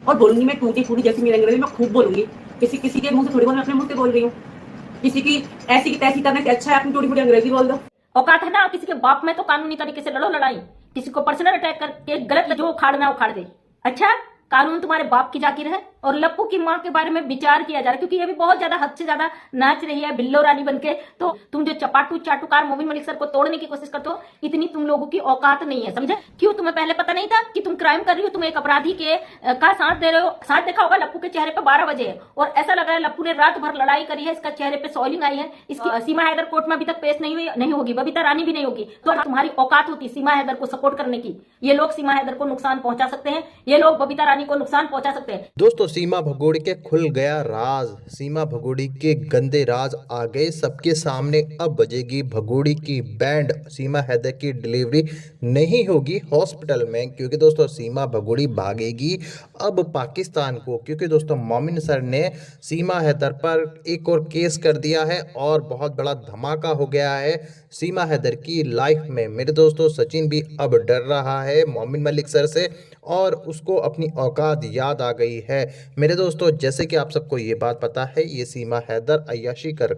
और बोलूंगी मैं टूटी फूटी जैसी मेरी अंग्रेजी मैं खूब बोलूंगी। किसी किसी के मुंह से थोड़ी बहुत मैं अपने मुंह से बोल रही हूँ। किसी की ऐसी की तैसी करने से अच्छा है अपनी टूटी फूटी अंग्रेजी बोल दो। औकात है ना किसी के बाप में तो कानूनी तरीके से लड़ो लड़ाई। किसी को पर्सनल अटैक करके गलत जो उखाड़ना उखाड़ दे। अच्छा, कानून तुम्हारे बाप की जाकिर है और लप्पू की मां के बारे में विचार किया जा रहा है, क्योंकि ये भी बहुत ज्यादा हद से ज्यादा नाच रही है बिल्लो रानी बनके। तो तुम जो चपाटू चाटुकार मोमिन मलिक सर को तोड़ने की कोशिश करते हो, इतनी तुम लोगों की औकात नहीं है, समझे? क्यों तुम्हें पहले पता नहीं था कि तुम क्राइम कर रही हो? तुम एक अपराधी के का साथ दे रहे हो। साथ देखा होगा लप्पू के चेहरे पे 12 बजे है और ऐसा लग रहा है लप्पू ने रात भर लड़ाई करी है, इसका चेहरे पे सॉइलिंग आई है। इसकी सीमा हैदर कोर्ट में अभी तक पेश नहीं होगी, बबीता रानी भी नहीं होगी। तो तुम्हारी औकात होती सीमा हैदर को सपोर्ट करने की। ये लोग सीमा हैदर को नुकसान पहुंचा सकते हैं, ये लोग बबीता रानी को नुकसान पहुंचा सकते हैं। दोस्तों सीमा भगोड़ी के खुल गया राज। सीमा भगोड़ी के गंदे राज आ गए सबके सामने। अब बजेगी भगोड़ी की बैंड। सीमा हैदर की डिलीवरी नहीं होगी हॉस्पिटल में, क्योंकि दोस्तों सीमा भगोड़ी भागेगी अब पाकिस्तान को। क्योंकि दोस्तों मोमिन सर ने सीमा हैदर पर एक और केस कर दिया है और बहुत बड़ा धमाका हो गया है सीमा हैदर की लाइफ में। मेरे दोस्तों सचिन भी अब डर रहा है मोमिन मलिक सर से और उसको अपनी औकात याद आ गई है। मेरे दोस्तों जैसे कि आप सबको ये बात पता है, ये सीमा हैदर अय्याशी कर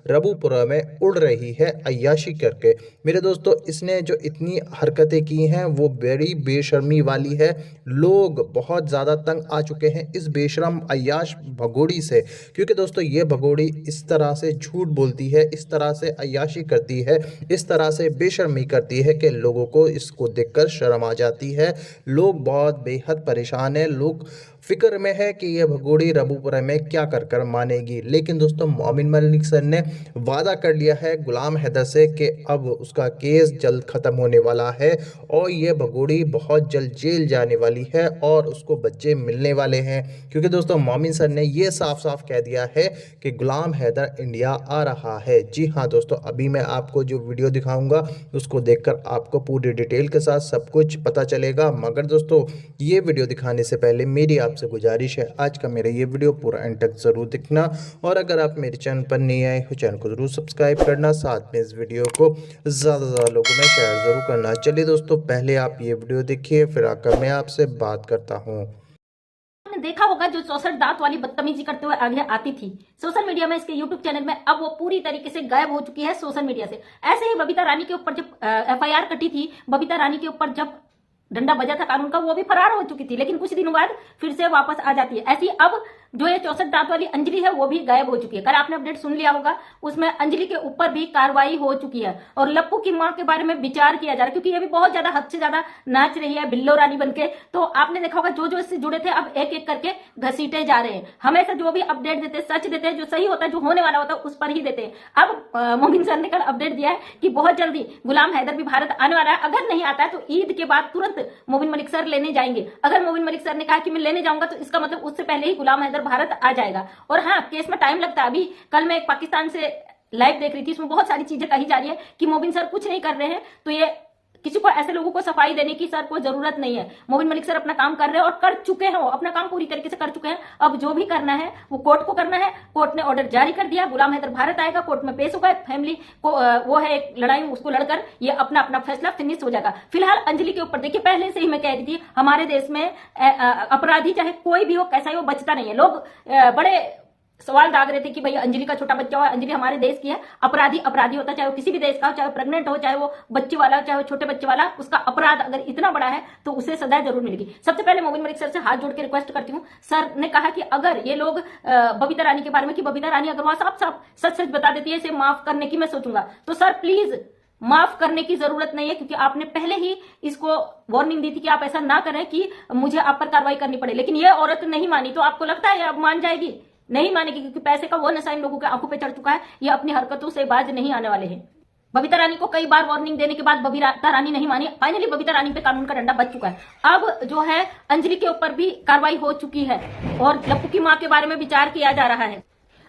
रबूपुरा में उड़ रही है अय्याशी करके। मेरे दोस्तों इसने जो इतनी हरकतें की हैं वो बड़ी बेशर्मी वाली है। लोग बहुत ज़्यादा तंग आ चुके हैं इस बेशरम अय्याश भगोड़ी से, क्योंकि दोस्तों ये भगोड़ी इस तरह से झूठ बोलती है, इस तरह से अय्याशी करती है, इस तरह से बेशर्मी करती है कि लोगों को इसको देखकर शर्म आ जाती है। लोग बहुत बेहद परेशान है, लोग फिक्र में है कि यह भगोड़ी रबूपुरा में क्या कर मानेगी। लेकिन दोस्तों मोमिन मलिक सर ने वादा कर लिया है गुलाम हैदर से कि अब उसका केस जल्द ख़त्म होने वाला है और यह भगोड़ी बहुत जल्द जेल जाने वाली है और उसको बच्चे मिलने वाले हैं। क्योंकि दोस्तों मोमिन सर ने यह साफ साफ कह दिया है कि गुलाम हैदर इंडिया आ रहा है। जी हाँ दोस्तों, अभी मैं आपको जो वीडियो दिखाऊंगा उसको देखकर आपको पूरी डिटेल के साथ सब कुछ पता चलेगा। मगर दोस्तों ये वीडियो दिखाने से पहले मेरी आपसे गुजारिश है, आज का मेरा ये वीडियो पूरा एंड तक ज़रूर देखना और अगर आप मेरे चैनल पर नहीं आए हो चैनल को ज़रूर सब्सक्राइब करना, साथ में इस वीडियो को ज़्यादा से ज़्यादा लोगों में शेयर ज़रूर करना। चलिए दोस्तों पहले आप ये वीडियो देखिए, फिर आकर मैं आपसे बात करता हूँ। आपने देखा होगा जो 64 दांत वाली बदतमीजी करते हुए आगे आती थी सोशल मीडिया में, इसके यूट्यूब चैनल में, अब वो पूरी तरीके से गायब हो चुकी है सोशल मीडिया से। ऐसे ही बबीता रानी के ऊपर जब FIR कटी थी, बबीता रानी के ऊपर जब डंडा बजा था कानून का, वो भी फरार हो चुकी थी, लेकिन कुछ दिनों बाद फिर से वापस आ जाती है। ऐसी अब जो ये 64 दांत वाली अंजलि है वो भी गायब हो चुकी है। कल आपने अपडेट सुन लिया होगा, उसमें अंजलि के ऊपर भी कार्रवाई हो चुकी है और लप्पू की मां के बारे में विचार किया जा रहा है, क्योंकि ये भी बहुत ज्यादा हद से ज्यादा नाच रही है बिल्लो रानी बनके। तो आपने देखा होगा जो जो इससे जुड़े थे अब एक एक करके घसीटे जा रहे हैं। हमेशा जो भी अपडेट देते हैं सच देते हैं, जो सही होता है जो होने वाला होता है उस पर ही देते हैं। अब मोमिन सर ने कल अपडेट दिया है कि बहुत जल्दी गुलाम हैदर भी भारत आने वाला है। अगर नहीं आता है तो ईद के बाद तुरंत मोमिन मलिक सर लेने जाएंगे। अगर मोमिन मलिक सर ने कहा कि मैं लेने जाऊंगा तो इसका मतलब उससे पहले ही गुलाम हैदर भारत आ जाएगा। और हाँ, केस में टाइम लगता है। अभी कल मैं एक पाकिस्तान से लाइव देख रही थी, इसमें बहुत सारी चीजें कही जा रही है कि मोबिन सर कुछ नहीं कर रहे हैं, तो ये किसी को ऐसे लोगों को सफाई देने की सर को जरूरत नहीं है। मोबिन मलिक सर अपना काम कर रहे हैं और कर चुके हैं, वो अपना काम पूरी तरीके से कर चुके हैं। अब जो भी करना है वो कोर्ट को करना है। कोर्ट ने ऑर्डर जारी कर दिया, गुलाम हैदर भारत आएगा, कोर्ट में पेश होगा, फैमिली को वो है एक लड़ाई, उसको लड़कर ये अपना अपना फैसला फिनिश हो जाएगा। फिलहाल अंजलि के ऊपर देखिए, पहले से ही मैं कह रही थी हमारे देश में अपराधी चाहे कोई भी हो, कैसा ही हो, बचता नहीं है। लोग बड़े सवाल दाग रहे थे कि भाई अंजलि का छोटा बच्चा हो, अंजलि हमारे देश की है। अपराधी अपराधी होता है, चाहे वो किसी भी देश का हो, चाहे वो प्रेग्नेंट हो, चाहे वो बच्चे वाला हो, चाहे वो छोटे बच्चे वाला, उसका अपराध अगर इतना बड़ा है तो उसे सजा जरूर मिलेगी। सबसे पहले मोबिन मलिक सर से हाथ जोड़ के रिक्वेस्ट करती हूँ। सर ने कहा कि अगर ये लोग बबीता रानी के बारे में, कि बबीता रानी अगर वहां साफ साफ सच सच बता देती है, इसे माफ करने की मैं सोचूंगा, तो सर प्लीज माफ करने की जरूरत नहीं है, क्योंकि आपने पहले ही इसको वार्निंग दी थी कि आप ऐसा ना करें कि मुझे आप पर कार्रवाई करनी पड़े। लेकिन ये औरत नहीं मानी, तो आपको लगता है अब मान जाएगी? नहीं मानेगी, क्योंकि पैसे का वो नशा इन लोगों के आंखों पे चढ़ चुका है। ये अपनी हरकतों से बाज नहीं आने वाले हैं। बबीता रानी को कई बार वार्निंग देने के बाद बबीता रानी नहीं मानी। फाइनली बबीता रानी पे कानून का डंडा बच चुका है। अब जो है अंजलि के ऊपर भी कार्रवाई हो चुकी है और लप्पू की मां के बारे में विचार किया जा रहा है।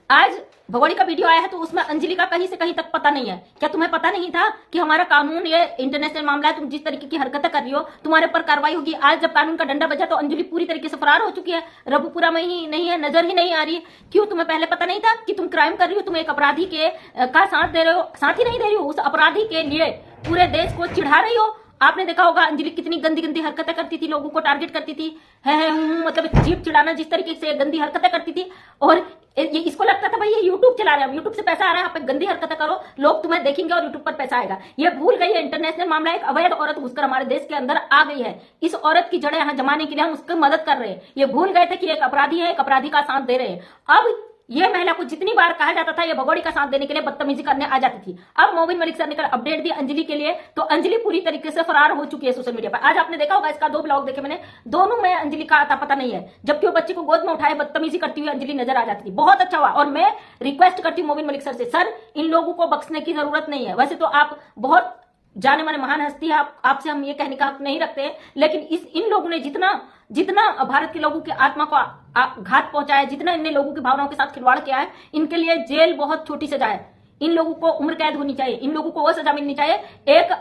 आज भगोड़ी का वीडियो आया है तो उसमें अंजलि का कहीं से कहीं तक पता नहीं है। क्या तुम्हें पता नहीं था कि हमारा कानून ये इंटरनेशनल मामला है, तुम जिस तरीके की हरकतें कर रही हो तुम्हारे पर कार्रवाई होगी। आज जब कानून का डंडा बजा तो अंजलि पूरी तरीके से फरार हो चुकी है, रबूपुरा में ही नहीं है, नजर ही नहीं आ रही है। क्यों तुम्हें पहले पता नहीं था कि तुम क्राइम कर रही हो? तुम एक अपराधी के का साथ दे रहे हो, साथ ही नहीं दे रही हो, उस अपराधी के लिए पूरे देश को चिढ़ा रही हो आपने देखा होगा अंजलि कितनी गंदी गंदी हरकतें करती थी, लोगों को टारगेट करती थी, है मतलब जीप चिढ़ाना, जिस तरीके से गंदी हरकतें करती थी। और ये इसको लगता था भाई ये यूट्यूब चला रहे हैं, यूट्यूब से पैसा आ रहा है, आप पे गंदी हरकतें करो, लोग तुम्हें देखेंगे और यूट्यूब पर पैसा आएगा। ये भूल गई है इंटरनेशनल मामला, एक अवैध औरत घुसकर हमारे देश के अंदर आ गई है। इस औरत की जड़ें यहाँ जमाने के लिए हम उसकी मदद कर रहे हैं। ये भूल गए थे कि एक अपराधी है, एक अपराधी का साथ दे रहे हैं। अब ये महिला को जितनी बार कहा जाता था ये भगोड़ी का साथ देने के लिए बदतमीजी करने आ जाती थी। अब मोबिन मलिक सर ने कल अपडेट दी अंजलि के लिए, तो अंजलि पूरी तरीके से फरार हो चुकी है सोशल मीडिया पर। आज आपने देखा होगा इसका 2 ब्लॉग देखे मैंने, दोनों में अंजलि का आता पता नहीं है, जबकि वो बच्चे को गोद में उठाए बदतमीजी करती हुई अंजलि नजर आ जाती थी। बहुत अच्छा हुआ, और मैं रिक्वेस्ट करती हूँ मोबिन मलिक सर से, सर इन लोगों को बख्शने की जरूरत नहीं है। वैसे तो आप बहुत जाने माने महान हस्ती है, आपसे हम ये कहने का हक नहीं रखते हैं, लेकिन इन लोगों ने जितना भारत के लोगों की आत्मा को घात पहुंचाया, जितना इनने लोगों की भावनाओं के साथ खिलवाड़ किया है, इनके लिए जेल बहुत छोटी सजा है। इन लोगों को उम्र कैद होनी चाहिए, इन लोगों को वो सजा मिलनी चाहिए एक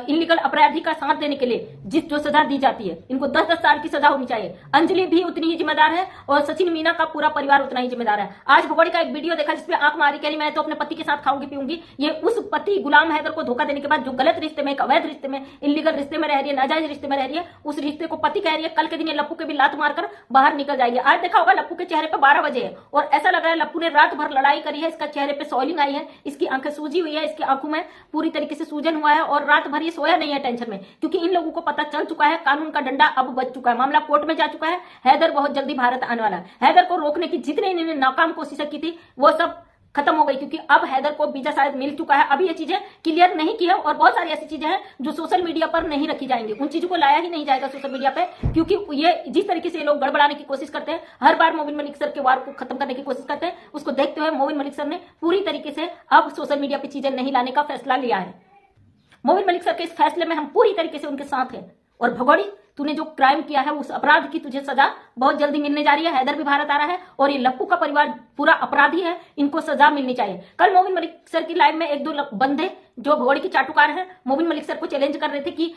इलीगल अपराधी का साथ देने के लिए जो सजा दी जाती है, इनको 10-10 साल की सजा होनी चाहिए। अंजलि भी उतनी ही जिम्मेदार है और सचिन मीना का पूरा परिवार उतना ही जिम्मेदार है। आज भगोड़ी का एक वीडियो देखा जिसमें आंख मारी कह रही मैं तो अपने पति के साथ खाऊंगी पीऊंगी। ये उस पति गुलाम हैदर को धोखा देने के बाद जो गलत रिश्ते में, एक अवैध रिश्ते में, इलीगल रिश्ते में रह रही है, नाजायज रिश्ते में रह रही है, उस रिश्ते को पति कह रही है। कल के दिन ये लप्पू के भी लात मारकर बाहर निकल जाएगी। आज देखा होगा लप्पू के चेहरे पर 12 बजे है और ऐसा लग रहा है लप्पू ने रात भर लड़ाई करी है, इसका चेहरे पे सॉइलिंग आई है, इसकी आंखें सूजी हुई है, इसकी आंखों में पूरी तरीके से सूजन हुआ है और रात भर ये सोया नहीं है टेंशन में, क्योंकि इन लोगों को पता चल चुका है कानून का डंडा अब बच चुका है, मामला कोर्ट में जा चुका है। हैदर बहुत जल्दी भारत आने वाला है। हैदर को रोकने की जितने इन्होंने नाकाम कोशिशें की थी वो सब खत्म हो गई, क्योंकि अब हैदर को वीजा शायद मिल चुका है। अभी ये चीजें क्लियर नहीं की है और बहुत सारी ऐसी चीजें हैं जो सोशल मीडिया पर नहीं रखी जाएंगी, उन चीजों को लाया ही नहीं जाएगा सोशल मीडिया पे, क्योंकि ये जिस तरीके से ये लोग गड़बड़ाने की कोशिश करते हैं, हर बार मोबिन मलिक सर के वार को खत्म करने की कोशिश करते हैं, उसको देखते हुए मोबिन मलिक सर ने पूरी तरीके से अब सोशल मीडिया पे चीजें नहीं लाने का फैसला लिया है। मोबिन मलिक सर के इस फैसले में हम पूरी तरीके से उनके साथ हैं। और भगोड़ी तूने जो क्राइम किया है उस अपराध की तुझे सजा बहुत जल्दी मिलने जा रही है। हैदर भी भारत आ रहा है और ये लप्पू का परिवार पूरा अपराधी है, इनको सजा मिलनी चाहिए। कल मोबिन मलिक सर की लाइव में 1-2 बंदे जो भगोड़ी की चाटुकार है मोबिन मलिक सर को चैलेंज कर रहे थे कि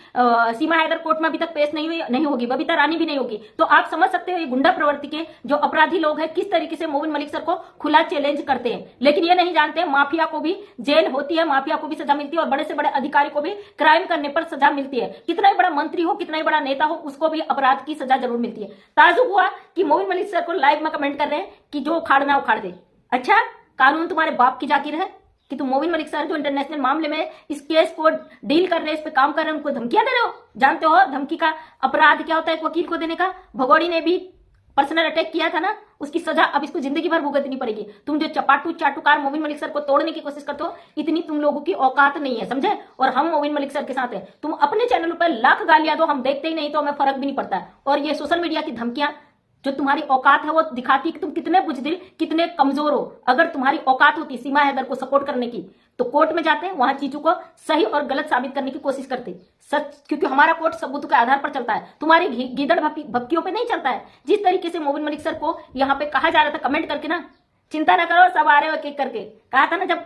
सीमा हैदर कोर्ट में अभी तक पेश नहीं होगी, बबीता रानी भी नहीं होगी। तो आप समझ सकते हो ये गुंडा प्रवृत्ति के जो अपराधी लोग हैं किस तरीके से मोबिन मलिक सर को खुला चैलेंज करते हैं। लेकिन ये नहीं जानते माफिया को भी जेल होती है, माफिया को भी सजा मिलती है और बड़े से बड़े अधिकारी को भी क्राइम करने पर सजा मिलती है। कितना ही बड़ा मंत्री हो, कितना ही बड़ा नेता हो, उसको भी अपराध की सजा जरूर मिलती है। ताजुब हुआ कि मोबिन मलिक सर को लाइव में कमेंट कर रहे हैं कि जो उखाड़ना उखाड़ दे। अच्छा, कानून तुम्हारे बाप की जाकिर है कि तुम मोबिन मलिक सर जो इंटरनेशनल मामले में इस केस को डील कर रहे हैं, इस पे काम कर रहे हैं, उनको धमकियां दे रहे हो। जानते हो धमकी का अपराध क्या होता है एक वकील को देने का? भगोड़ी ने भी पर्सनल अटैक किया था ना, उसकी सजा अब इसको जिंदगी भर भुगतनी पड़ेगी। तुम जो चाटुकार मोबिन मलिक सर को तोड़ने की कोशिश करते हो, इतनी तुम लोगों की औकात नहीं है, समझे? और हम मोबिन मलिक सर के साथ हैं। तुम अपने चैनल पर लाख गालियां दो, हम देखते ही नहीं तो हमें फर्क भी नहीं पड़ता है। और ये सोशल मीडिया की धमकियां जो तुम्हारी औकात है वो दिखाती कि तुम कितने बुजदिल, कितने कमजोर हो। अगर तुम्हारी औकात होती सीमा हैदर को सपोर्ट करने की तो कोर्ट में जाते, वहां चीजों को सही और गलत साबित करने की कोशिश करते सच, क्योंकि हमारा कोर्ट सबूतों के आधार पर चलता है, तुम्हारी गीदड़ भक्तियों पे नहीं चलता है। जिस तरीके से मोबिन मलिक सर को यहाँ पे कहा जा रहा था कमेंट करके ना, चिंता ना करो सब आ रहे हो एक एक करके, कहा था ना जब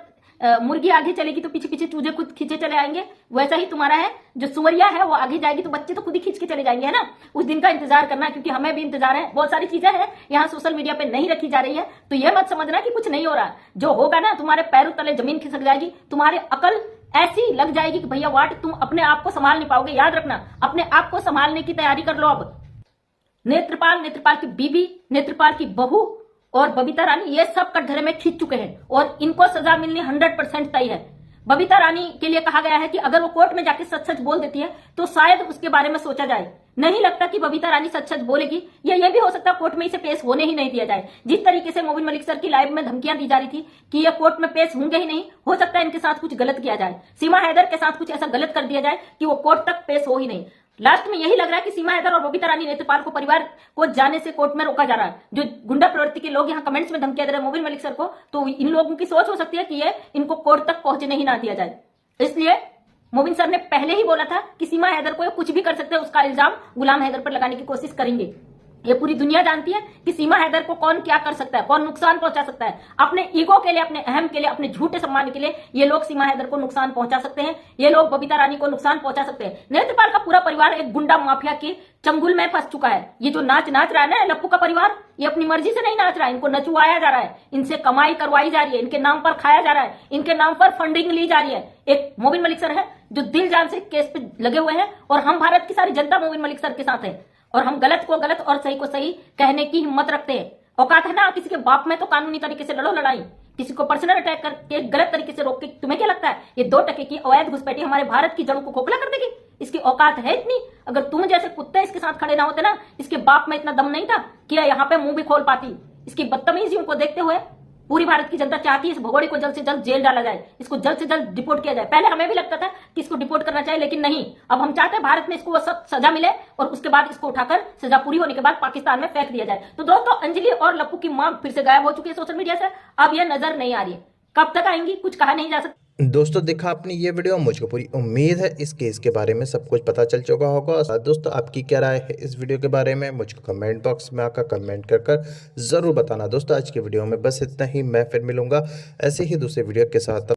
मुर्गी आगे चलेगी तो पीछे पीछे चूजे खुद खींचे चले आएंगे, वैसा ही तुम्हारा है। जो सुवरिया है वो आगे जाएगी तो बच्चे तो खुद ही खींच के चले जाएंगे, है ना? उस दिन का इंतजार करना, क्योंकि हमें भी इंतजार है। बहुत सारी चीजें हैं यहाँ सोशल मीडिया पे नहीं रखी जा रही है, तो ये मत समझना कि कुछ नहीं हो रहा। जो होगा ना तुम्हारे पैरों तले जमीन खिसक जाएगी, तुम्हारी अकल ऐसी लग जाएगी कि भैया वाट तुम अपने आप को संभाल नहीं पाओगे। याद रखना, अपने आप को संभालने की तैयारी कर लो। अब नेत्रपाल की बीबी, नेत्रपाल की बहू और बबीता रानी ये सब कटघरे में खींच चुके हैं और इनको सजा मिलनी 100% तय है। बबीता रानी के लिए कहा गया है कि अगर वो कोर्ट में जाके सच सच बोल देती है तो शायद उसके बारे में सोचा जाए। नहीं लगता कि बबीता रानी सच सच बोलेगी, या ये भी हो सकता है कोर्ट में इसे पेश होने ही नहीं दिया जाए। जिस तरीके से मोबिन मलिक सर की लाइव में धमकियां दी जा रही थी कि ये कोर्ट में पेश होंगे ही नहीं, हो सकता है इनके साथ कुछ गलत किया जाए, सीमा हैदर के साथ कुछ ऐसा गलत कर दिया जाए कि वो कोर्ट तक पेश हो ही नहीं। लास्ट में यही लग रहा है कि सीमा हैदर और बबीता रानी नेत्रपाल को परिवार को जाने से कोर्ट में रोका जा रहा है। जो गुंडा प्रवृत्ति के लोग यहाँ कमेंट्स में धमकियां दे रहे हैं मोबिन मलिक सर को, तो इन लोगों की सोच हो सकती है कि ये इनको कोर्ट तक पहुंचने ही ना दिया जाए। इसलिए मोबिन सर ने पहले ही बोला था कि सीमा हैदर को कुछ भी कर सकते हैं, उसका इल्जाम गुलाम हैदर पर लगाने की कोशिश करेंगे। ये पूरी दुनिया जानती है कि सीमा हैदर को कौन क्या कर सकता है, कौन नुकसान पहुंचा सकता है। अपने ईगो के लिए, अपने अहम के लिए, अपने झूठे सम्मान के लिए ये लोग सीमा हैदर को नुकसान पहुंचा सकते हैं, ये लोग बबीता रानी को नुकसान पहुंचा सकते हैं। नेत्रपाल का पूरा परिवार एक गुंडा माफिया के चंगुल में फंस चुका है। ये जो नाच रहा है ना लप्पू का परिवार, ये अपनी मर्जी से नहीं नाच रहा है, इनको नचवाया जा रहा है, इनसे कमाई करवाई जा रही है, इनके नाम पर खाया जा रहा है, इनके नाम पर फंडिंग ली जा रही है। एक मोबिन मलिक सर है जो दिल जान से केस पे लगे हुए हैं और हम भारत की सारी जनता मोबिन मलिक सर के साथ है और हम गलत को गलत और सही को सही कहने की हिम्मत रखते हैं। औकात है ना किसी के बाप में तो कानूनी तरीके से लड़ो लड़ाई, किसी को पर्सनल अटैक करके गलत तरीके से रोक के तुम्हें क्या लगता है ये 2 टके की अवैध घुसपैठी हमारे भारत की जड़ों को खोखला कर देगी? इसकी औकात है इतनी? अगर तुम जैसे कुत्ते इसके साथ खड़े ना होते ना, इसके बाप में इतना दम नहीं था कि यहाँ पे मुंह भी खोल पाती। इसकी बदतमीजियों को देखते हुए पूरी भारत की जनता चाहती है इस भगोड़े को जल्द से जल्द जेल डाला जाए, इसको जल्द से जल्द डिपोर्ट किया जाए। पहले हमें भी लगता था कि इसको डिपोर्ट करना चाहिए, लेकिन नहीं, अब हम चाहते हैं भारत में इसको सख्त सजा मिले और उसके बाद इसको उठाकर सजा पूरी होने के बाद पाकिस्तान में फेंक दिया जाए। तो दोस्तों, अंजलि और लप्पू की मां फिर से गायब हो चुकी है सोशल मीडिया से, अब यह नजर नहीं आ रही है। कब तक आएंगी कुछ कहा नहीं जा सकता। दोस्तों देखा आपने ये वीडियो, मुझको पूरी उम्मीद है इस केस के बारे में सब कुछ पता चल चुका होगा। दोस्तों आपकी क्या राय है इस वीडियो के बारे में, मुझको कमेंट बॉक्स में आकर कमेंट कर ज़रूर बताना। दोस्तों आज की वीडियो में बस इतना ही, मैं फिर मिलूंगा ऐसे ही दूसरे वीडियो के साथ।